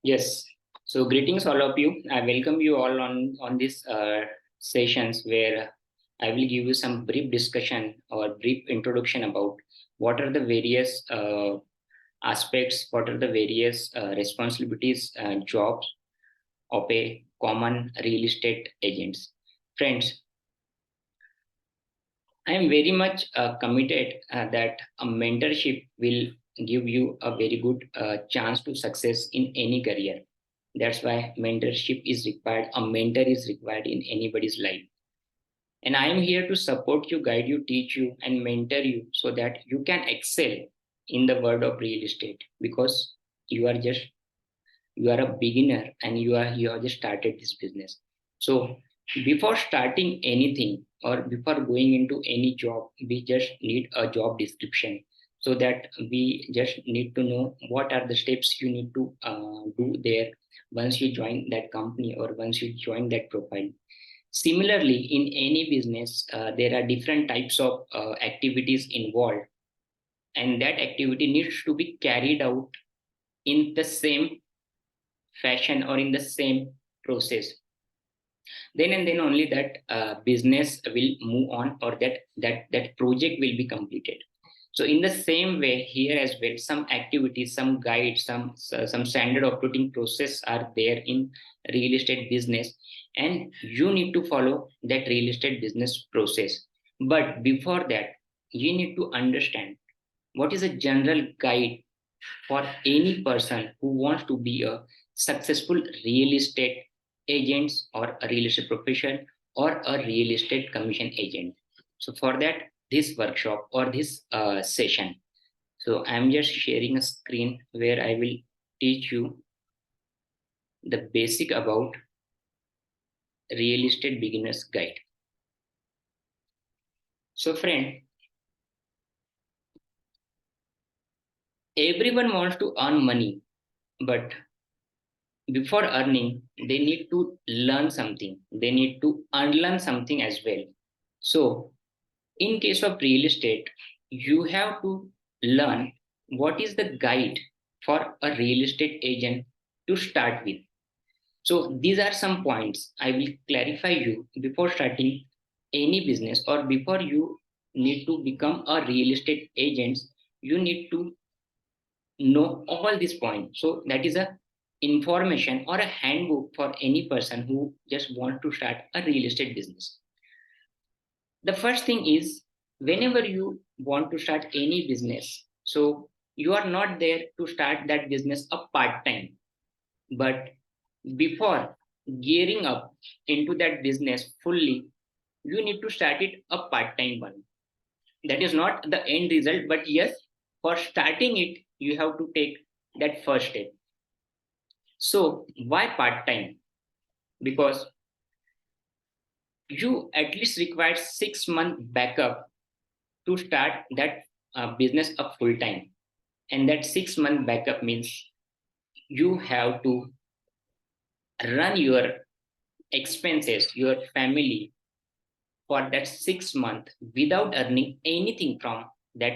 Yes. So greetings all of you. I welcome you all on this sessions where I will give you some brief discussion or brief introduction about what are the various aspects, what are the various responsibilities and jobs of a common real estate agents. Friends, I am very much committed that a mentorship will give you a very good chance to success in any career. That's why mentorship is required. A mentor is required in anybody's life. And I am here to support you, guide you, teach you, and mentor you so that you can excel in the world of real estate because you are just you are a beginner and you have just started this business. So before starting anything or before going into any job, we just need a job description so that we just need to know what are the steps you need to do there once you join that company or once you join that profile. Similarly, in any business, there are different types of activities involved, and that activity needs to be carried out in the same fashion or in the same process. Then and then only that business will move on, or that project will be completed. So in the same way here as well, some activities, some guides, some standard operating process are there in real estate business, and you need to follow that real estate business process. But before that, you need to understand what is a general guide for any person who wants to be a successful real estate agent or a real estate profession or a real estate commission agent. So for that, this workshop or this session, so I'm just sharing a screen where I will teach you the basic about real estate beginners guide. So friend, everyone wants to earn money, but before earning they need to learn something, they need to unlearn something as well. So in case of real estate, you have to learn what is the guide for a real estate agent to start with. So these are some points I will clarify you before starting any business, or before you need to become a real estate agent. You need to know all these points. So that is a information or a handbook for any person who just want to start a real estate business. The first thing is, whenever you want to start any business, so you are not there to start that business a part time, but before gearing up into that business fully, you need to start it a part time one. That is not the end result, but yes, for starting it you have to take that first step. So why part time? Because you at least require 6 month backup to start that business up full time, and that 6 month backup means you have to run your expenses, your family, for that 6 month without earning anything from that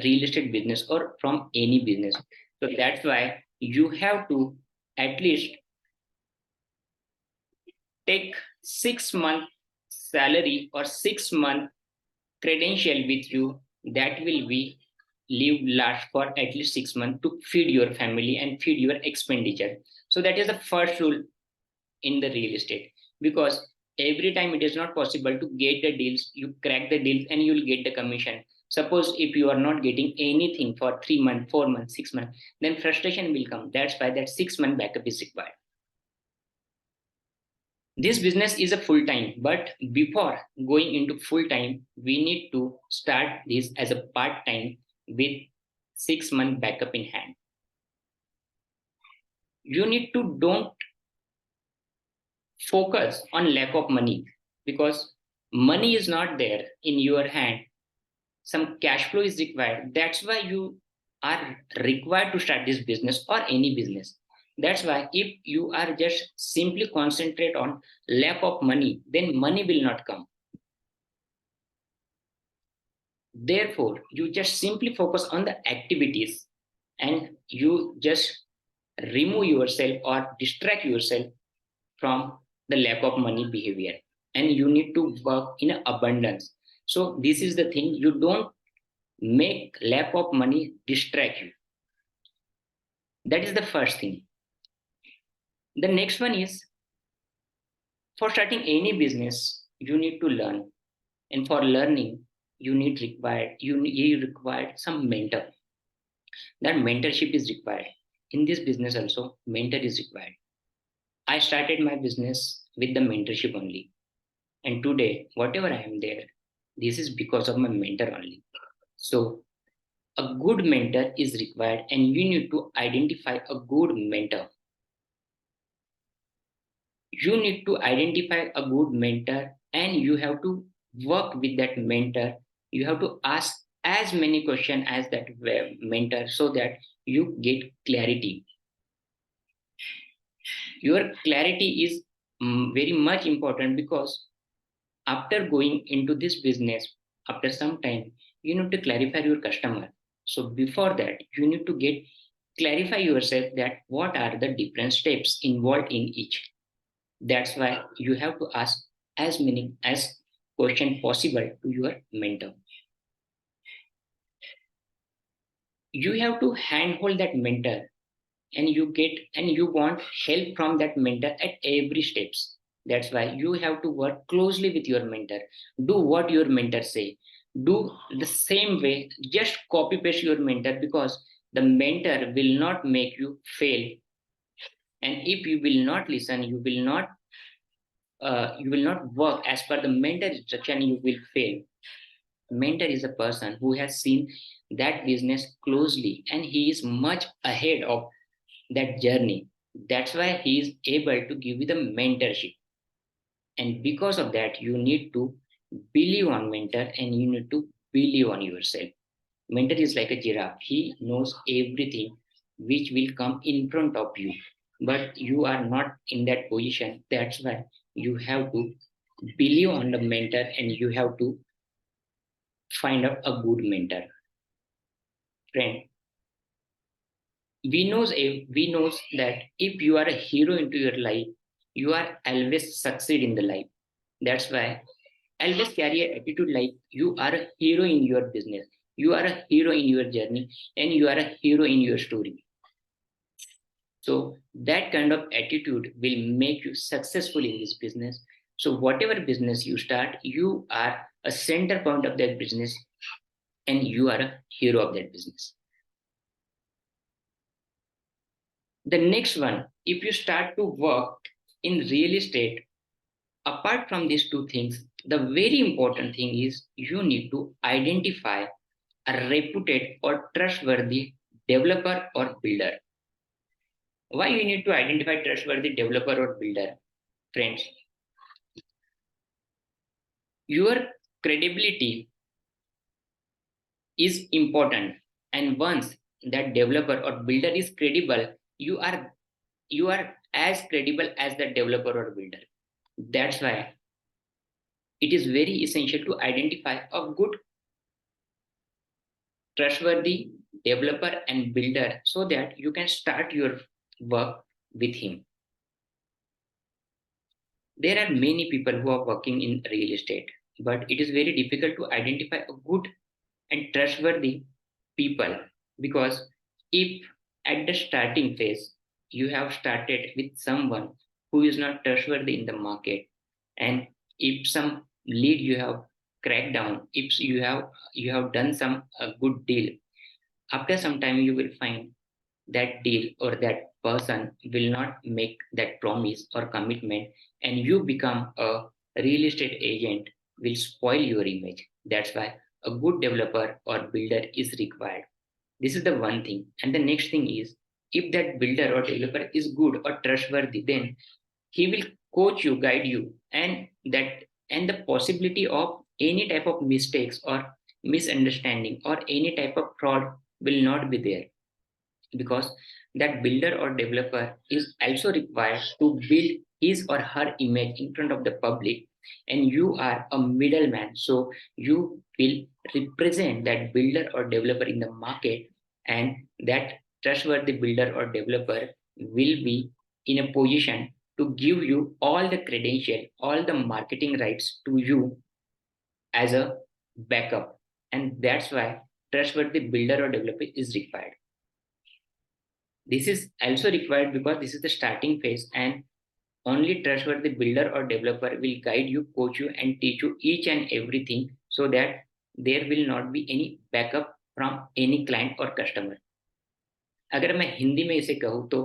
real estate business or from any business. So that's why you have to at least take 6 month salary or 6 month credential with you, that will be leave last for at least 6 months to feed your family and feed your expenditure. So that is the first rule in the real estate, because every time it is not possible to get the deals, you crack the deals and you will get the commission. Suppose if you are not getting anything for 3 months, 4 months, 6 months, then frustration will come. That's why that 6 month backup is required. This business is a full time, but before going into full time, we need to start this as a part time with 6 month backup in hand. You need to don't focus on lack of money, because money is not there in your hand. Some cash flow is required. That's why you are required to start this business or any business. That's why if you are just simply concentrate on lack of money, then money will not come. Therefore, you just simply focus on the activities and you just remove yourself or distract yourself from the lack of money behavior, and you need to work in abundance. So this is the thing, you don't make lack of money distract you. That is the first thing. The next one is, for starting any business you need to learn, and for learning you require some mentor. That mentorship is required. In this business also mentor is required. I started my business with the mentorship only, and today whatever I am there, this is because of my mentor only. So a good mentor is required, and you need to identify a good mentor. You need to identify a good mentor, and you have to work with that mentor. You have to ask as many questions as that mentor, so that you get clarity. Your clarity is very much important, because after going into this business, after some time you need to clarify your customer. So before that you need to get clarify yourself that what are the different steps involved in each. That's why you have to ask as many as question possible to your mentor. You have to handhold that mentor, and you want help from that mentor at every steps. That's why you have to work closely with your mentor. Do what your mentor say. Do the same way. Just copy paste your mentor, because the mentor will not make you fail. And if you will not listen, you will not work as per the mentor instruction, you will fail. Mentor is a person who has seen that business closely, and he is much ahead of that journey. That's why he is able to give you the mentorship. And because of that, you need to believe on mentor, and you need to believe on yourself. Mentor is like a giraffe. He knows everything which will come in front of you, but you are not in that position. That's why you have to believe on the mentor, and you have to find out a good mentor. Friend, we knows that if you are a hero into your life, you are always succeed in the life. That's why always carry an attitude like you are a hero in your business, you are a hero in your journey, and you are a hero in your story. So that kind of attitude will make you successful in this business. So whatever business you start, you are a center point of that business, and you are a hero of that business. The next one, if you start to work in real estate, apart from these two things, the very important thing is you need to identify a reputed or trustworthy developer or builder. Why you need to identify trustworthy developer or builder? Friends, your credibility is important, and once that developer or builder is credible, you are as credible as the developer or builder. That's why it is very essential to identify a good, trustworthy developer and builder, so that you can start your work with him. There are many people who are working in real estate, but it is very difficult to identify a good and trustworthy people, because if at the starting phase you have started with someone who is not trustworthy in the market, and if some lead you have cracked down, if you have done some good deal, after some time you will find that deal or that person will not make that promise or commitment, and you become a real estate agent, will spoil your image. That's why a good developer or builder is required. This is the one thing. And the next thing is, if that builder or developer is good or trustworthy, then he will coach you, guide you, and the possibility of any type of mistakes or misunderstanding or any type of fraud will not be there, because that builder or developer is also required to build his or her image in front of the public, and you are a middleman, so you will represent that builder or developer in the market, and that trustworthy builder or developer will be in a position to give you all the credential, all the marketing rights to you as a backup. And that's why trustworthy builder or developer is required. This is also required because this is the starting phase, and only trustworthy builder or developer will guide you, coach you, and teach you each and everything, so that there will not be any backup from any client or customer. अगर मैं हिंदी में इसे कहूँ तो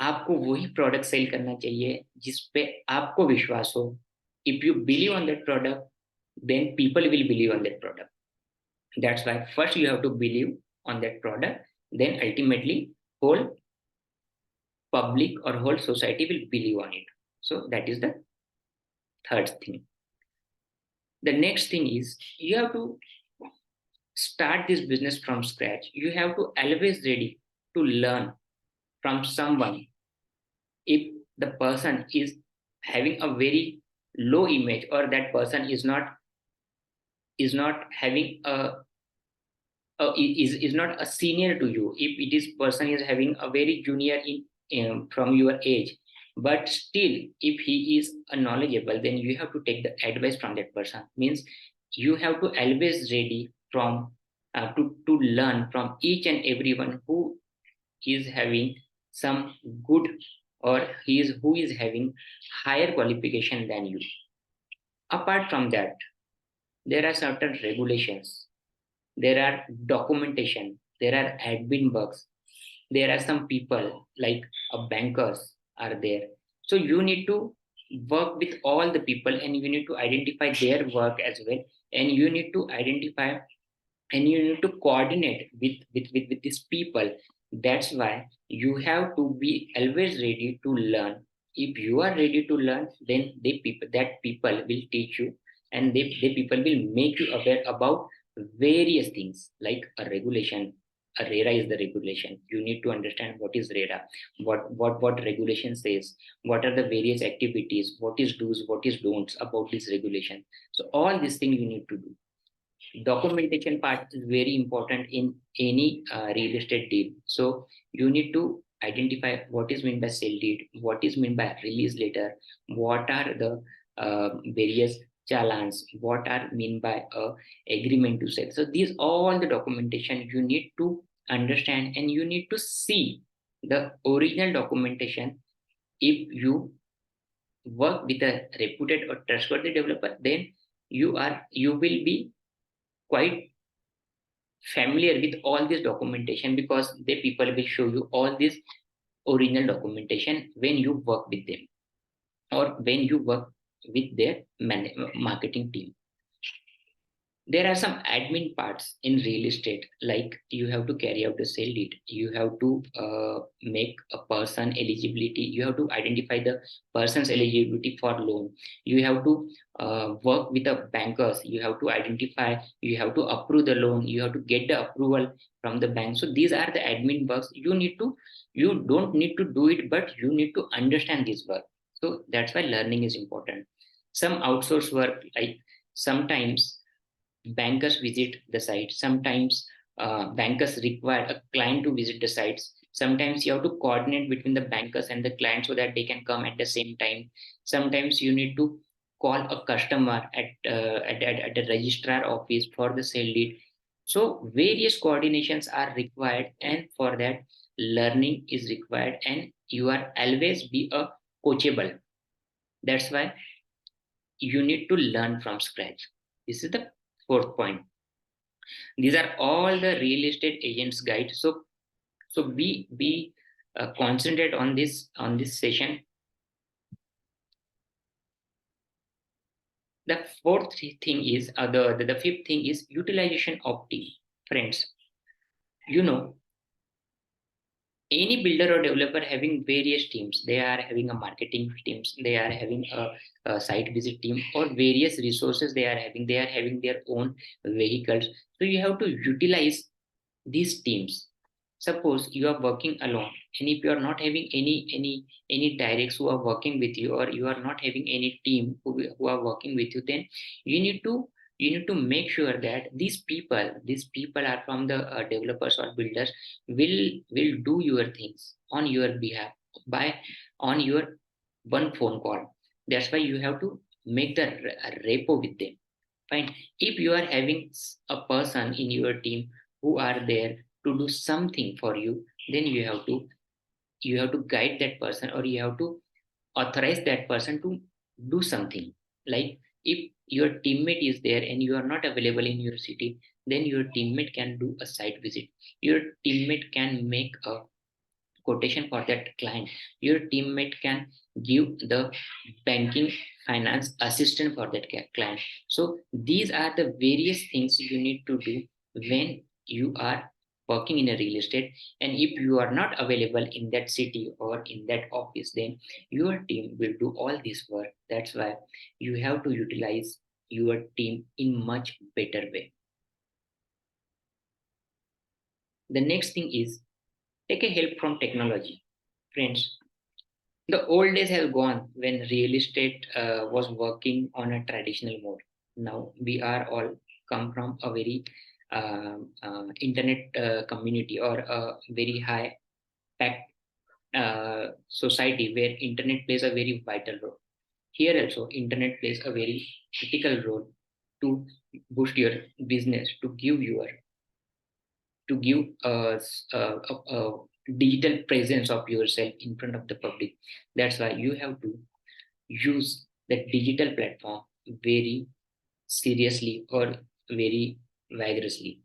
आपको वही product cell करना चाहिए जिस पे आपको विश्वास हो. If you believe on that product, then people will believe on that product. That's why first you have to believe on that product, then ultimately whole public or whole society will believe on it. So that is the third thing. The next thing is you have to start this business from scratch. You have to always ready to learn from someone. If the person is having a very low image, or that person is not having is not a senior to you, if it is person is having a very junior in from your age, but still if he is a knowledgeable, then you have to take the advice from that person. Means you have to always ready from to learn from each and everyone who is having some good, or who is having higher qualification than you. Apart from that, there are certain regulations, there are documentation, there are admin bugs, there are some people like bankers are there. So you need to work with all the people, and you need to identify their work as well, and you need to identify and you need to coordinate with these people. That's why you have to be always ready to learn. If you are ready to learn, then that people will teach you, and they people will make you aware about various things like a regulation. A RERA is the regulation. You need to understand what is RERA, what regulation says, what are the various activities, what is do's, what is don'ts about this regulation. So all these things you need to do. Documentation part is very important in any real estate deal. So you need to identify what is meant by sale deed, what is meant by release letter, what are the various challans, what are mean by agreement to sell. So these all the documentation you need to understand, and you need to see the original documentation. If you work with a reputed or trustworthy developer, then you will be quite familiar with all this documentation, because the people will show you all this original documentation when you work with them, or when you work with their marketing team. There are some admin parts in real estate, like you have to carry out the sale deed, you have to make a person eligibility, you have to identify the person's eligibility for loan, you have to work with the bankers, you have to identify, you have to approve the loan, you have to get the approval from the bank. So these are the admin works you don't need to do it, but you need to understand this work. So that's why learning is important. Some outsource work, like sometimes bankers visit the site, sometimes bankers require a client to visit the sites, sometimes you have to coordinate between the bankers and the client so that they can come at the same time, sometimes you need to call a customer at the registrar office for the sale deed. So various coordinations are required, and for that learning is required, and you are always be a coachable. That's why you need to learn from scratch. This is the fourth point. These are all the real estate agents guide. So we concentrate on this session. The fourth thing is the fifth thing is utilization of team. Friends, you know, any builder or developer having various teams, they are having a marketing teams, they are having a site visit team, or various resources they are having their own vehicles. So you have to utilize these teams. Suppose you are working alone, and if you are not having any directs who are working with you, or you are not having any team who are working with you, then you need to You need to make sure that these people are from the developers or builders, will do your things on your behalf by on your one phone call. That's why you have to make the repo with them. Fine. If you are having a person in your team who are there to do something for you, then you have to guide that person, or you have to authorize that person to do something. Like, if your teammate is there and you are not available in your city, then your teammate can do a site visit. Your teammate can make a quotation for that client. Your teammate can give the banking finance assistant for that client. So these are the various things you need to do when you are working in a real estate. And if you are not available in that city or in that office, then your team will do all this work. That's why you have to utilize your team in much better way. The next thing is, take a help from technology. Friends, the old days have gone when real estate was working on a traditional mode. Now we are all come from a very internet community, or a very high packed society where internet plays a very vital role. Here also, internet plays a very critical role to boost your business, to give a digital presence of yourself in front of the public. That's why you have to use the digital platform very seriously or very vigorously.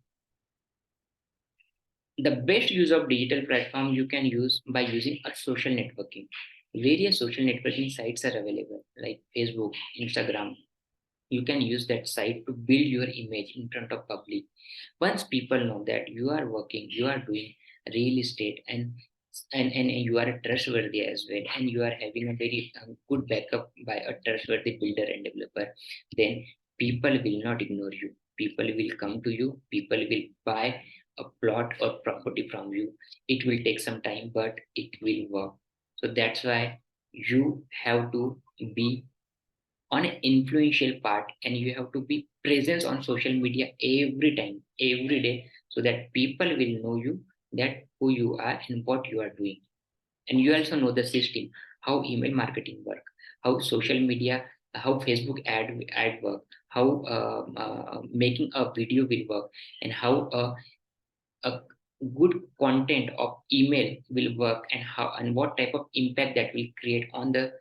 The best use of digital platform you can use by using a social networking. Various social networking sites are available, like Facebook, Instagram. You can use that site to build your image in front of public. Once people know that you are working, you are doing real estate, and you are trustworthy as well, and you are having a very good backup by a trustworthy builder and developer, then people will not ignore you. People will come to you. People will buy a plot or property from you. It will take some time, but it will work. So that's why you have to be on an influential part, and you have to be present on social media every time, every day, so that people will know you, that who you are and what you are doing. And you also know the system, how email marketing work, how social media, how Facebook ad work, how making a video will work, and how a good content of email will work, and how and what type of impact that will create on the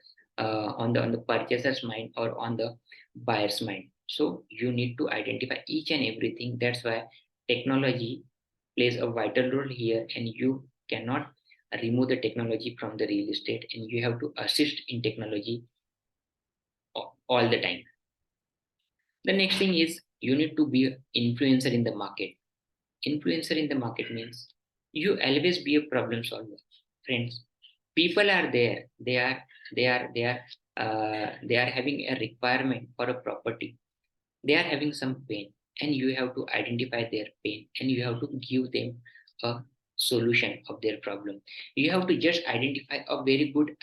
purchaser's mind or on the buyer's mind. So you need to identify each and everything. That's why technology plays a vital role here, and you cannot remove the technology from the real estate, and you have to assist in technology all the time. The next thing is, you need to be an influencer in the market. Influencer in the market means you always be a problem solver. Friends, people are there. They are having a requirement for a property. They are having some pain, and you have to identify their pain, and you have to give them a solution of their problem. You have to just identify a very good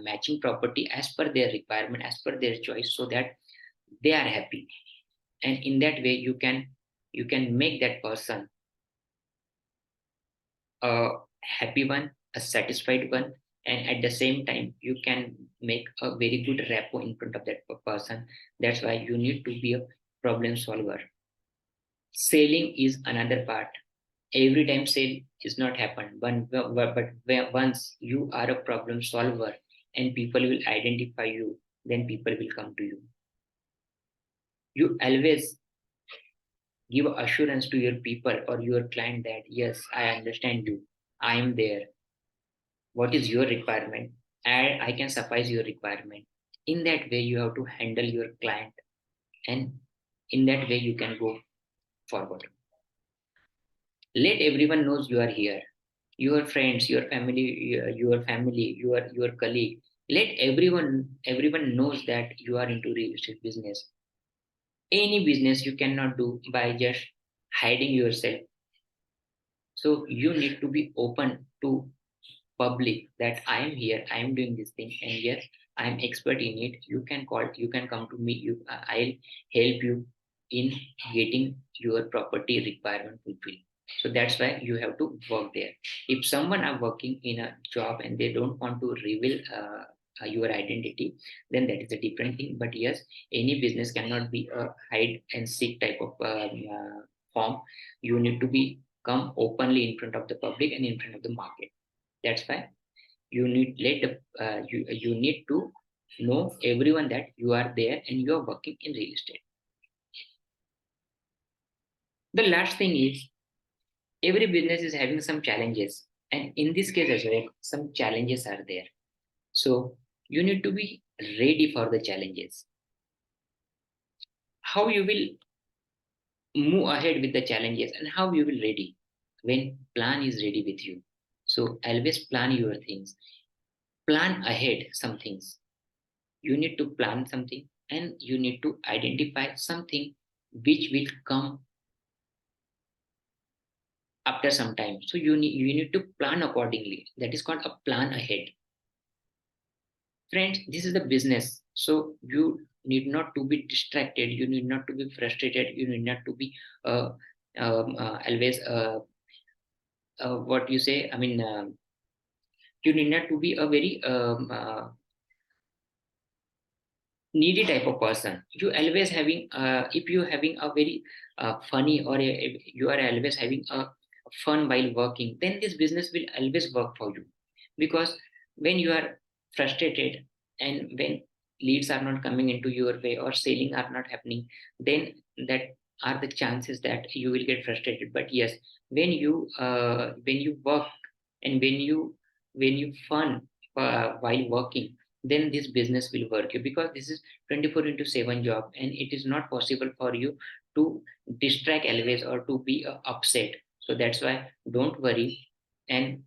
matching property as per their requirement, as per their choice, so that they are happy. And in that way, you can make that person a happy one, a satisfied one, and at the same time, you can make a very good rapport in front of that person. That's why you need to be a problem solver. Selling is another part. Every time sale is not happen, but once you are a problem solver and people will identify you, then people will come to you. You always give assurance to your people or your client that yes, I understand you. I am there. What is your requirement? And I can suffice your requirement. In that way, you have to handle your client, and in that way, you can go forward. Let everyone knows you are here. Your friends, your family, your colleague. Let everyone knows that you are into real estate business. Any business you cannot do by just hiding yourself. So you need to be open to public that I am here, I am doing this thing, and yes, I am expert in it. You can come to me. I'll help you. in getting your property requirement fulfilled. So that's why you have to work there. If someone are working in a job and they don't want to reveal your identity, then that is a different thing. But yes, any business cannot be a hide and seek type of form. You need to be come openly in front of the public and in front of the market. That's why you need you need to know everyone that you are there and you are working in real estate. The last thing is every business is having some challenges, and in this case as well, some challenges are there. So you need to be ready for the challenges. How you will move ahead with the challenges and how you will ready when plan is ready with you. So always plan your things. Plan ahead some things. You need to plan something and you need to identify something which will come after some time. So you need to plan accordingly. That is called a plan ahead. Friends, this is the business. So you need not to be distracted. You need not to be frustrated. You need not to be uh, always what you say. I mean, you need not to be a very needy type of person. You always having if you having a very funny or you are always having a fun while working, then this business will always work for you. Because when you are frustrated and when leads are not coming into your way or selling are not happening, then that are the chances that you will get frustrated. But yes, when you work and when you fun while working, then this business will work you, because this is 24 into 7 job and it is not possible for you to distract always or to be upset. So that's why don't worry and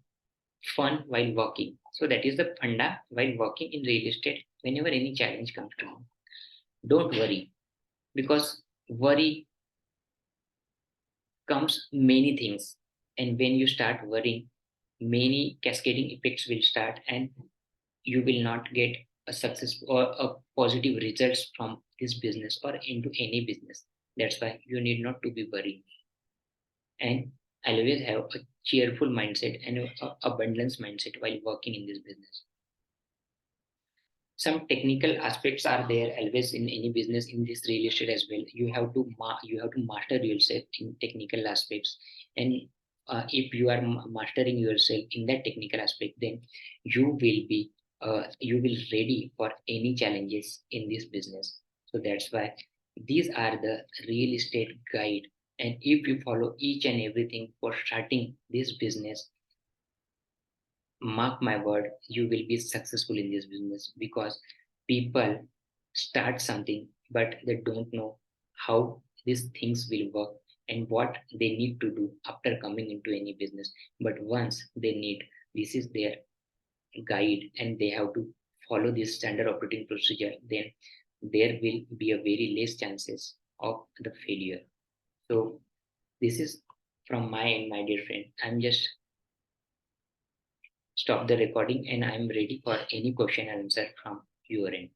fun while working. So that is the funda while working in real estate. Whenever any challenge comes to you, don't worry, because worry comes many things, and when you start worrying, many cascading effects will start and you will not get a success or a positive results from this business or into any business. That's why you need not to be worried and always have a cheerful mindset and a abundance mindset while working in this business. Some technical aspects are there always in any business in this real estate as well. You have to you have to master yourself in technical aspects, and if you are mastering yourself in that technical aspect, then you will be you will ready for any challenges in this business. So that's why these are the real estate guide, and if you follow each and everything for starting this business, mark my word, you will be successful in this business, because people start something but they don't know how these things will work and what they need to do after coming into any business. But once they need, this is their guide and they have to follow this standard operating procedure, then there will be a very less chances of the failure. So this is from my end, my dear friend. I'm just stop the recording and I'm ready for any question and answer from your end.